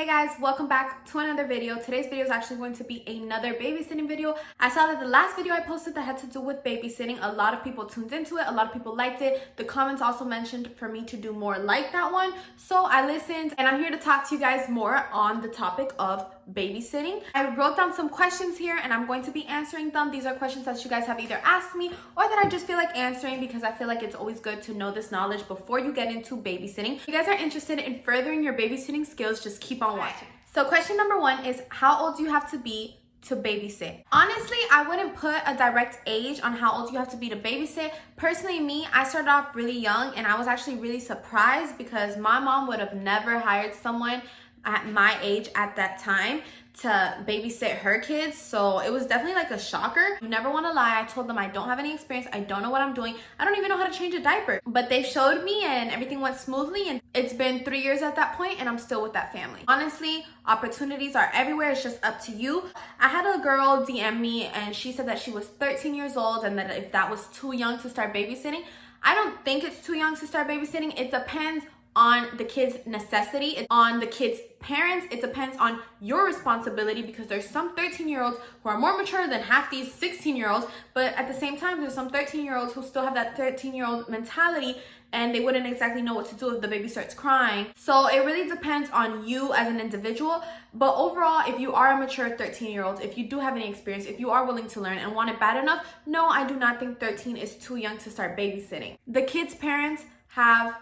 Hey guys, welcome back to another video. Today's video is actually going to be another babysitting video. I saw that the last video I posted that had to do with babysitting, a lot of people tuned into it, a lot of people liked it. The comments also mentioned for me to do more like that one. So I listened and I'm here to talk to you guys more on the topic of babysitting. I wrote down some questions here and I'm going to be answering them. These are questions that you guys have either asked me or that I just feel like answering because I feel like it's always good to know this knowledge before you get into babysitting. If you guys are interested in furthering your babysitting skills, just keep on watching. So question number one is, how old do you have to be to babysit? Honestly, I wouldn't put a direct age on how old you have to be to babysit. Personally, me, I started off really young and I was actually really surprised because my mom would have never hired someone at my age at that time to babysit her kids. So it was definitely like a shocker. You never want to lie. I told them I don't have any experience. I don't know what I'm doing. I don't even know how to change a diaper. But they showed me and everything went smoothly. And it's been 3 years at that point and I'm still with that family. Honestly, opportunities are everywhere. It's just up to you. I had a girl DM me and she said that she was 13 years old and that if that was too young to start babysitting. I don't think it's too young to start babysitting. It depends on the kid's necessity, on the kid's parents. It depends on your responsibility because there's some 13-year-olds who are more mature than half these 16-year-olds, but at the same time, there's some 13-year-olds who still have that 13-year-old mentality and they wouldn't exactly know what to do if the baby starts crying. So it really depends on you as an individual. But overall, if you are a mature 13-year-old, if you do have any experience, if you are willing to learn and want it bad enough, no, I do not think 13 is too young to start babysitting. The kid's parents have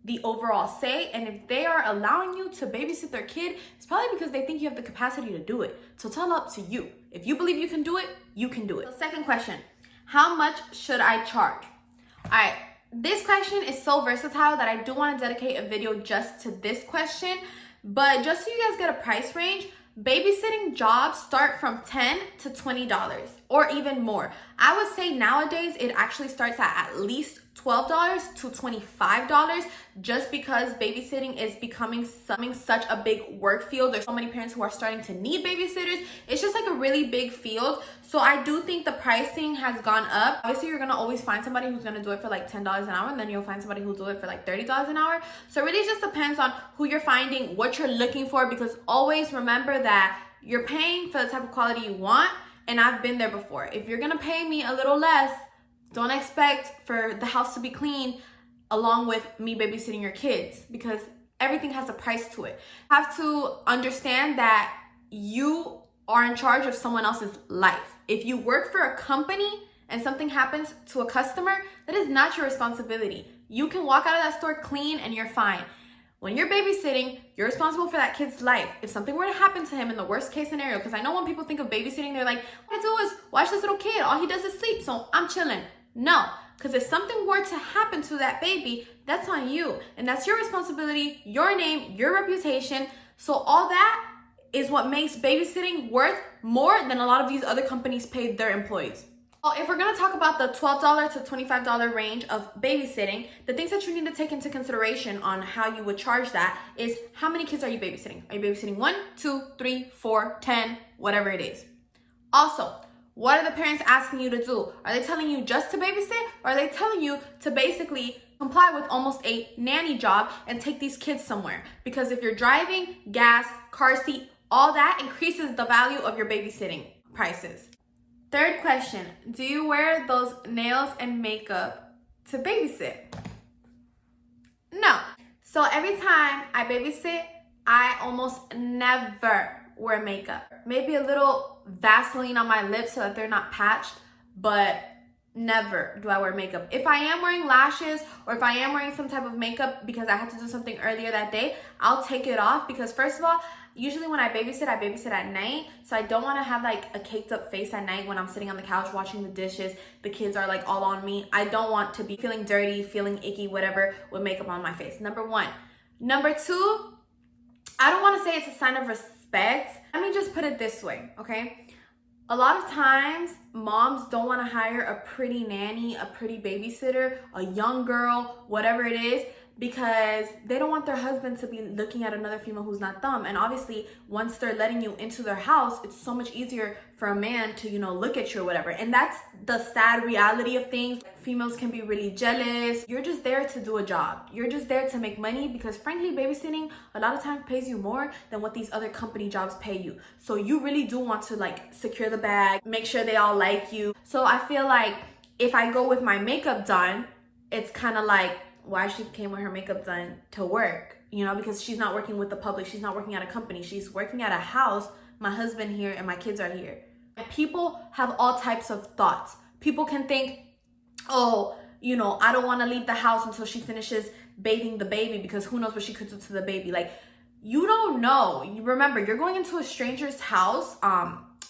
the overall say, and if they are allowing you to babysit their kid, it's probably because they think you have the capacity to do it. So it's all up to you. If you believe you can do it, you can do it. So second question, how much should I charge? All right, this question is so versatile that I do want to dedicate a video just to this question, but just so you guys get a price range, babysitting jobs start from $10 to $20 or even more. I would say nowadays it actually starts at least $12 to $25 just because babysitting is becoming such a big work field. There's so many parents who are starting to need babysitters. It's just like a really big field. So I do think the pricing has gone up. Obviously, you're gonna always find somebody who's gonna do it for like $10 an hour, and then you'll find somebody who'll do it for like $30 an hour. So it really just depends on who you're finding, what you're looking for, because always remember that you're paying for the type of quality you want, and I've been there before. If you're gonna pay me a little less, don't expect for the house to be clean along with me babysitting your kids, because everything has a price to it. You have to understand that you are in charge of someone else's life. If you work for a company and something happens to a customer, that is not your responsibility. You can walk out of that store clean and you're fine. When you're babysitting, you're responsible for that kid's life. If something were to happen to him in the worst case scenario, because I know when people think of babysitting, they're like, what I do is watch this little kid. All he does is sleep, so I'm chilling. No, because if something were to happen to that baby, that's on you. And that's your responsibility, your name, your reputation. So all that is what makes babysitting worth more than a lot of these other companies pay their employees. Well, if we're going to talk about the $12 to $25 range of babysitting, the things that you need to take into consideration on how you would charge that is how many kids are you babysitting? Are you babysitting 1, 2, 3, 4, 10, whatever it is? Also, what are the parents asking you to do? Are they telling you just to babysit, or are they telling you to basically comply with almost a nanny job and take these kids somewhere? Because if you're driving, gas, car seat, all that increases the value of your babysitting prices. Third question, do you wear those nails and makeup to babysit? No. So every time I babysit, I almost never wear makeup. Maybe a little Vaseline on my lips so that they're not patched, but never do I wear makeup. If I am wearing lashes or if I am wearing some type of makeup because I had to do something earlier that day, I'll take it off because first of all, usually when I babysit at night. So I don't want to have like a caked up face at night when I'm sitting on the couch watching the dishes. The kids are like all on me. I don't want to be feeling dirty, feeling icky, whatever, with makeup on my face. Number one. Number two, I don't want to say it's a sign of respect. Let me just put it this way, okay? A lot of times, moms don't want to hire a pretty nanny, a pretty babysitter, a young girl, whatever it is, because they don't want their husband to be looking at another female who's not them. And obviously, once they're letting you into their house, it's so much easier for a man to, look at you or whatever. And that's the sad reality of things. Females can be really jealous. You're just there to do a job. You're just there to make money, because frankly, babysitting a lot of times pays you more than what these other company jobs pay you. So you really do want to secure the bag, make sure they all like you. So I feel like if I go with my makeup done, it's kind of like, why she came with her makeup done to work, because she's not working with the public. She's not working at a company. She's working at a house. My husband here and my kids are here. People have all types of thoughts. People can think, oh, I don't want to leave the house until she finishes bathing the baby, because who knows what she could do to the baby. You don't know. Remember, you're going into a stranger's house.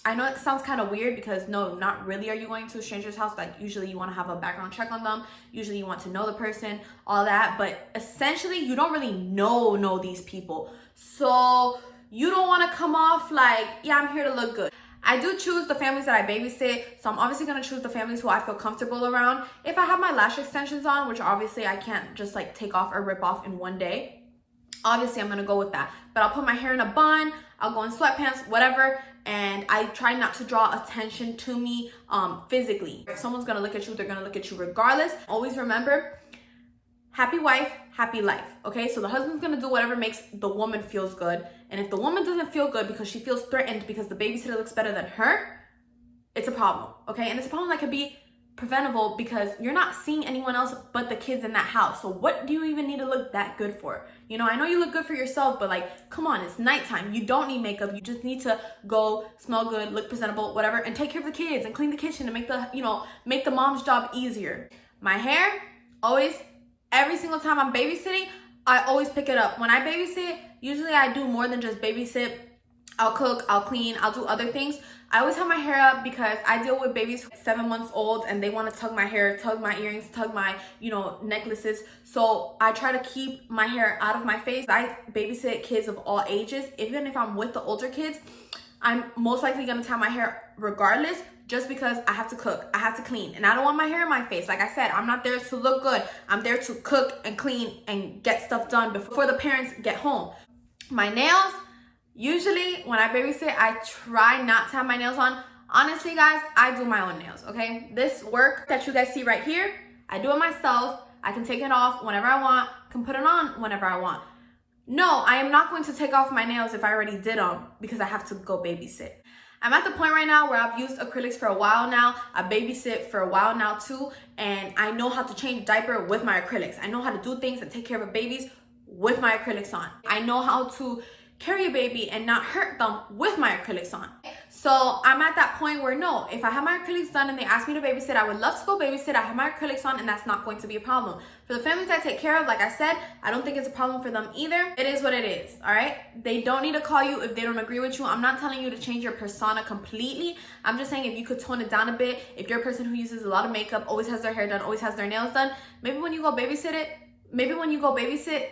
I know it sounds kind of weird, because no, not really are you going to a stranger's house. Usually you want to have a background check on them. Usually you want to know the person, all that. But essentially, you don't really know these people. So you don't want to come off yeah, I'm here to look good. I do choose the families that I babysit, so I'm obviously going to choose the families who I feel comfortable around. If I have my lash extensions on, which obviously I can't just take off or rip off in one day, obviously I'm going to go with that. But I'll put my hair in a bun, I'll go in sweatpants, whatever, and I try not to draw attention to me physically. If someone's going to look at you, they're going to look at you regardless. Always remember, happy wife, happy life, okay? So the husband's gonna do whatever makes the woman feels good. And if the woman doesn't feel good because she feels threatened because the babysitter looks better than her, it's a problem, okay? And it's a problem that could be preventable, because you're not seeing anyone else but the kids in that house. So what do you even need to look that good for? I know you look good for yourself, but come on, it's nighttime. You don't need makeup. You just need to go smell good, look presentable, whatever, and take care of the kids and clean the kitchen and make the mom's job easier. My hair, always, every single time I'm babysitting, I always pick it up. When I babysit, usually I do more than just babysit. I'll cook, I'll clean, I'll do other things. I always have my hair up, because I deal with babies 7 months old and they want to tug my hair, tug my earrings, tug my, necklaces. So I try to keep my hair out of my face. I babysit kids of all ages. Even if I'm with the older kids, I'm most likely going to tie my hair regardless, just because I have to cook, I have to clean, and I don't want my hair in my face. Like I said, I'm not there to look good. I'm there to cook and clean and get stuff done before the parents get home. My nails, usually when I babysit, I try not to have my nails on. Honestly, guys, I do my own nails, okay? This work that you guys see right here, I do it myself. I can take it off whenever I want, can put it on whenever I want. No, I am not going to take off my nails if I already did them, because I have to go babysit. I'm at the point right now where I've used acrylics for a while now. I babysit for a while now too, and I know how to change a diaper with my acrylics. I know how to do things and take care of babies with my acrylics on. I know how to carry a baby and not hurt them with my acrylics on. So I'm at that point where no, if I have my acrylics done and they ask me to babysit, I would love to go babysit. I have my acrylics on, and that's not going to be a problem. For the families I take care of, like I said, I don't think it's a problem for them either. It is what it is, all right? They don't need to call you if they don't agree with you. I'm not telling you to change your persona completely. I'm just saying if you could tone it down a bit, if you're a person who uses a lot of makeup, always has their hair done, always has their nails done, maybe when you go babysit,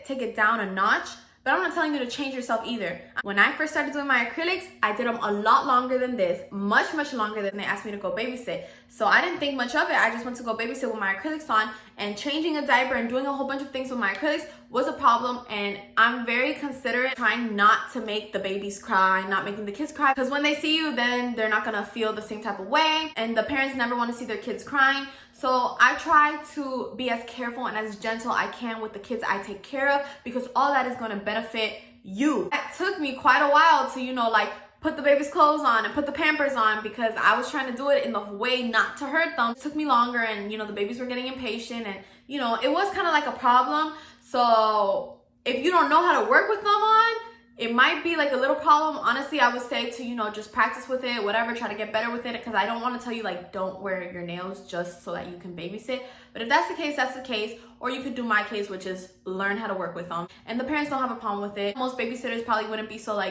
take it down a notch. But I'm not telling you to change yourself either. When I first started doing my acrylics, I did them a lot longer than this, much longer than they asked me to go babysit. So I didn't think much of it. I just went to go babysit with my acrylics on, and changing a diaper and doing a whole bunch of things with my acrylics was a problem. And I'm very considerate, trying not to make the babies cry, not making the kids cry, because when they see you, then they're not gonna feel the same type of way, and the parents never want to see their kids crying. So I try to be as careful and as gentle I can with the kids I take care of, because all that is going to benefit you. It took me quite a while to, put the baby's clothes on and put the Pampers on, because I was trying to do it in the way not to hurt them. It took me longer, and, the babies were getting impatient, and, it was kind of like a problem. So if you don't know how to work with them on, it might be like a little problem. Honestly, I would say to, just practice with it, whatever, try to get better with it, because I don't want to tell you, don't wear your nails just so that you can babysit. But if that's the case, that's the case. Or you could do my case, which is learn how to work with them. And the parents don't have a problem with it. Most babysitters probably wouldn't be so,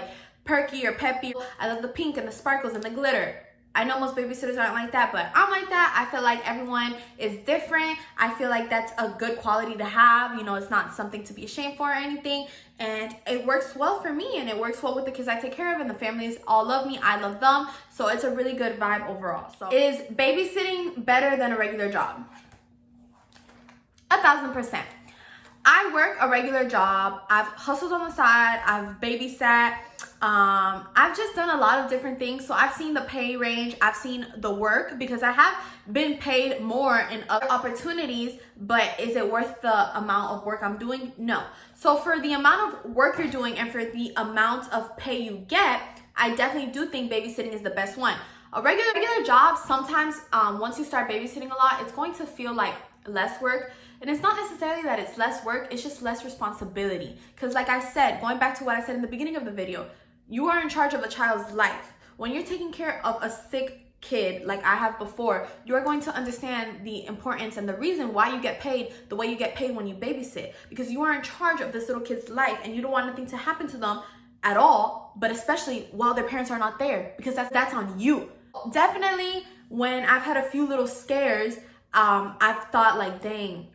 perky or peppy. I love the pink and the sparkles and the glitter. I know most babysitters aren't like that, but I'm like that. I feel like everyone is different. I feel like that's a good quality to have. It's not something to be ashamed for or anything. And it works well for me, and it works well with the kids I take care of, and the families all love me. I love them. So it's a really good vibe overall. So is babysitting better than a regular job? 1000%. I work a regular job. I've hustled on the side. I've babysat. I've just done a lot of different things. So I've seen the pay range. I've seen the work, because I have been paid more in other opportunities, but is it worth the amount of work I'm doing? No. So for the amount of work you're doing and for the amount of pay you get, I definitely do think babysitting is the best one. A regular job, sometimes once you start babysitting a lot, it's going to feel like less work. And it's not necessarily that it's less work, it's just less responsibility. Because like I said, going back to what I said in the beginning of the video, you are in charge of a child's life. When you're taking care of a sick kid like I have before, you are going to understand the importance and the reason why you get paid the way you get paid when you babysit. Because you are in charge of this little kid's life and you don't want anything to happen to them at all, but especially while their parents are not there, because that's on you. Definitely when I've had a few little scares, I've thought like, dang,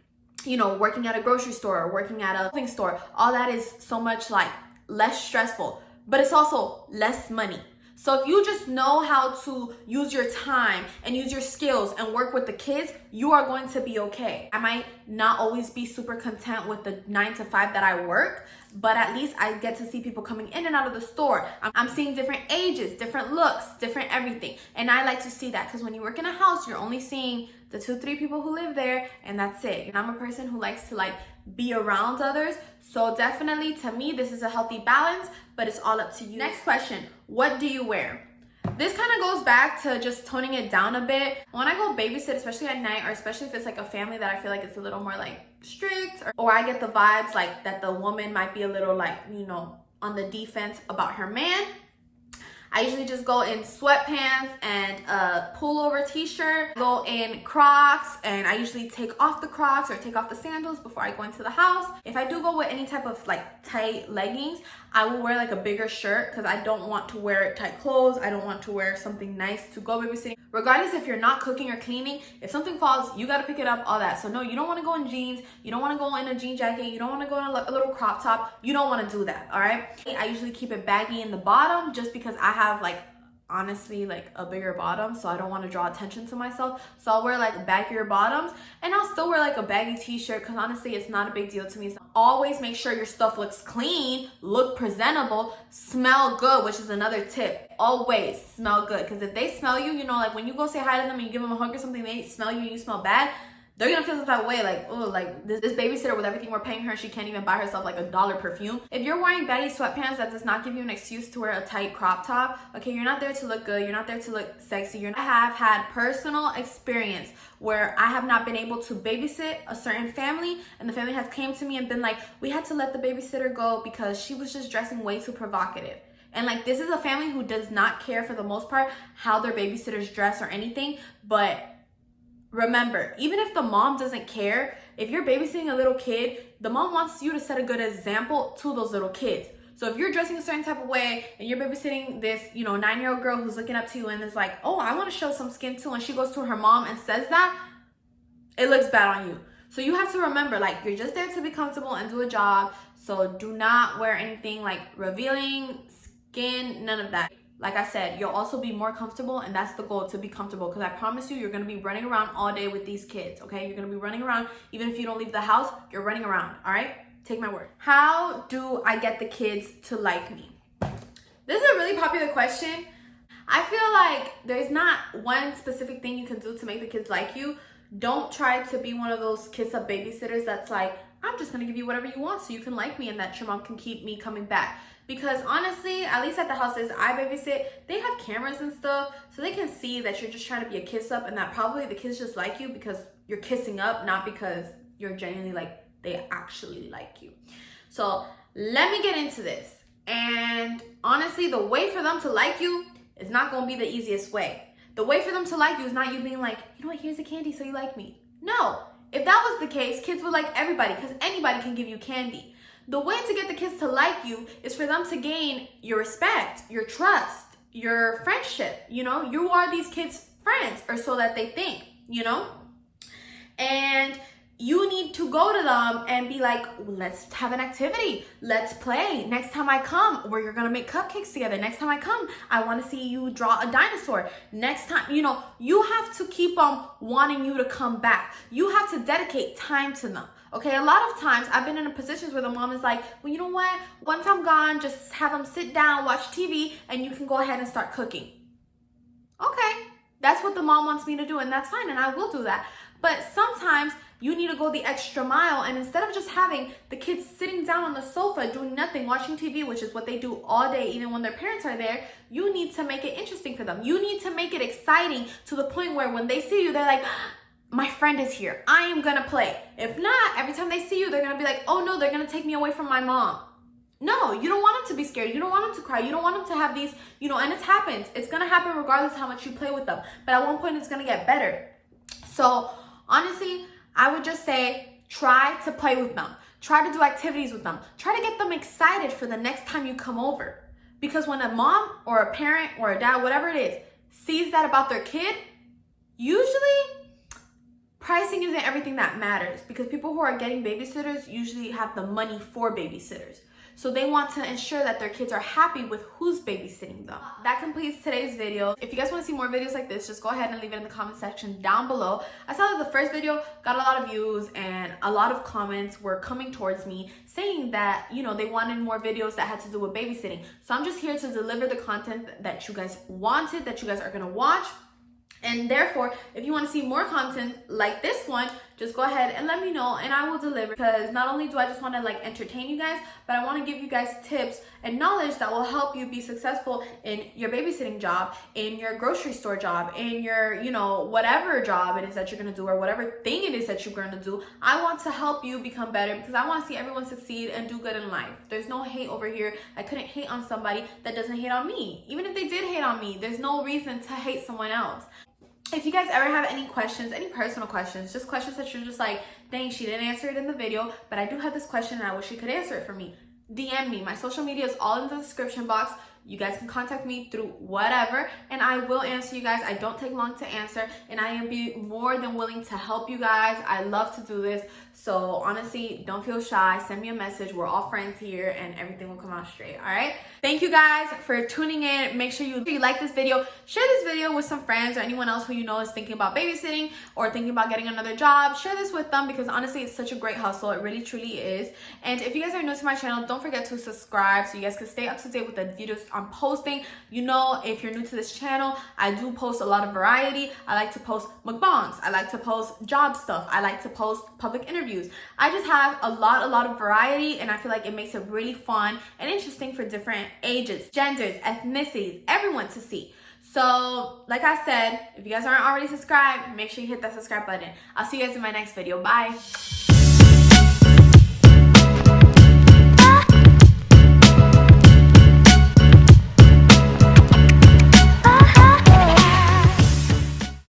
you know, working at a grocery store or working at a clothing store, all that is so much like less stressful, but it's also less money. So if you just know how to use your time and use your skills and work with the kids, you are going to be okay. I might not always be super content with the 9 to 5 that I work, but at least I get to see people coming in and out of the store. I'm seeing different ages, different looks, different everything. And I like to see that, because when you work in a house, you're only seeing the 2-3 people who live there, and that's it. And I'm a person who likes to like be around others. So definitely to me, this is a healthy balance, but it's all up to you. Next question, what do you wear? This kind of goes back to just toning it down a bit. When I go babysit, especially at night, or especially if it's like a family that I feel like it's a little more like strict, or I get the vibes like that the woman might be a little like, you know, on the defense about her man, I usually just go in sweatpants and a pullover t-shirt, go in Crocs, and I usually take off the Crocs or take off the sandals before I go into the house. If I do go with any type of like tight leggings, I will wear like a bigger shirt, because I don't want to wear tight clothes. I don't want to wear something nice to go babysitting. Regardless if you're not cooking or cleaning, if something falls, you gotta pick it up, all that. So no, you don't wanna go in jeans. You don't wanna go in a jean jacket. You don't wanna go in a little crop top. You don't wanna do that, all right? I usually keep it baggy in the bottom, just because I have like, honestly, like a bigger bottom, so I don't want to draw attention to myself. So I'll wear like baggier bottoms, and I'll still wear like a baggy t-shirt, because honestly it's not a big deal to me. So always make sure your stuff looks clean, look presentable, smell good, which is another tip. Always smell good, because if they smell you, you know, like when you go say hi to them and you give them a hug or something, they smell you and you smell bad, they're gonna feel some type of way, like, oh, like this babysitter, with everything we're paying her, she can't even buy herself like $1 perfume. If you're wearing baggy sweatpants, that does not give you an excuse to wear a tight crop top. Okay, you're not there to look good, you're not there to look sexy. I have had personal experience where I have not been able to babysit a certain family, and the family has came to me and been like, we had to let the babysitter go because she was just dressing way too provocative. And like, this is a family who does not care for the most part how their babysitters dress or anything, but remember, even if the mom doesn't care, if you're babysitting a little kid, the mom wants you to set a good example to those little kids. So if you're dressing a certain type of way and you're babysitting this, you know, 9-year-old girl who's looking up to you and is like, oh, I want to show some skin too, and she goes to her mom and says that, it looks bad on you. So you have to remember, like, you're just there to be comfortable and do a job. So do not wear anything like revealing skin, none of that. Like I said, you'll also be more comfortable, and that's the goal, to be comfortable, because I promise you, you're going to be running around all day with these kids, okay? You're going to be running around. Even if you don't leave the house, you're running around, all right? Take my word. How do I get the kids to like me? This is a really popular question. I feel like there's not one specific thing you can do to make the kids like you. Don't try to be one of those kiss-up babysitters that's like, I'm just going to give you whatever you want so you can like me and that your mom can keep me coming back. Because honestly, at least at the houses I babysit, they have cameras and stuff, so they can see that you're just trying to be a kiss up, and that probably the kids just like you because you're kissing up, not because you're genuinely like, they actually like you. So let me get into this. And honestly, the way for them to like you is not going to be the easiest way. The way for them to like you is not you being like, you know what, here's a candy so you like me. No, if that was the case, kids would like everybody, because anybody can give you candy. The way to get the kids to like you is for them to gain your respect, your trust, your friendship. You know, you are these kids' friends, or so that they think, you know? And you need to go to them and be like, let's have an activity. Let's play. Next time I come, we're going to make cupcakes together. Next time I come, I want to see you draw a dinosaur. Next time, you know, you have to keep them wanting you to come back. You have to dedicate time to them. Okay, a lot of times I've been in positions where the mom is like, well, you know what? Once I'm gone, just have them sit down, watch TV, and you can go ahead and start cooking. Okay, that's what the mom wants me to do, and that's fine, and I will do that. But sometimes you need to go the extra mile, and instead of just having the kids sitting down on the sofa doing nothing, watching TV, which is what they do all day, even when their parents are there, you need to make it interesting for them. You need to make it exciting to the point where when they see you, they're like, my friend is here, I am gonna play. If not, every time they see you, they're gonna be like, oh no, they're gonna take me away from my mom. No, you don't want them to be scared. You don't want them to cry. You don't want them to have these, and it's happened. It's gonna happen regardless of how much you play with them. But at one point, it's gonna get better. So honestly, I would just say, try to play with them. Try to do activities with them. Try to get them excited for the next time you come over. Because when a mom or a parent or a dad, whatever it is, sees that about their kid, usually pricing isn't everything that matters, because people who are getting babysitters usually have the money for babysitters. So they want to ensure that their kids are happy with who's babysitting them. That completes today's video. If you guys want to see more videos like this, just go ahead and leave it in the comment section down below. I saw that the first video got a lot of views and a lot of comments were coming towards me saying that, they wanted more videos that had to do with babysitting. So I'm just here to deliver the content that you guys wanted, that you guys are going to watch. And therefore, if you want to see more content like this one, just go ahead and let me know and I will deliver. Because not only do I just want to entertain you guys, but I want to give you guys tips and knowledge that will help you be successful in your babysitting job, in your grocery store job, in your, whatever job it is that you're going to do or whatever thing it is that you're going to do. I want to help you become better because I want to see everyone succeed and do good in life. There's no hate over here. I couldn't hate on somebody that doesn't hate on me. Even if they did hate on me, there's no reason to hate someone else. If you guys ever have any questions, any personal questions, just questions that you're just like, dang, she didn't answer it in the video, but I do have this question and I wish she could answer it for me, DM me. My social media is all in the description box. You guys can contact me through whatever and I will answer you guys. I don't take long to answer and I am more than willing to help you guys. I love to do this. So honestly, don't feel shy. Send me a message. We're all friends here and everything will come out straight. All right. Thank you guys for tuning in. Make sure you like this video. Share this video with some friends or anyone else who is thinking about babysitting or thinking about getting another job. Share this with them because honestly, it's such a great hustle. It really, truly is. And if you guys are new to my channel, don't forget to subscribe so you guys can stay up to date with the videos I'm posting. If you're new to this channel, I do post a lot of variety. I like to post mukbangs. I like to post job stuff. I like to post public interviews. I just have a lot of variety and I feel like it makes it really fun and interesting for different ages, genders, ethnicities, everyone to see. So like I said, if you guys aren't already subscribed, make sure you hit that subscribe button. I'll see you guys in my next video. Bye.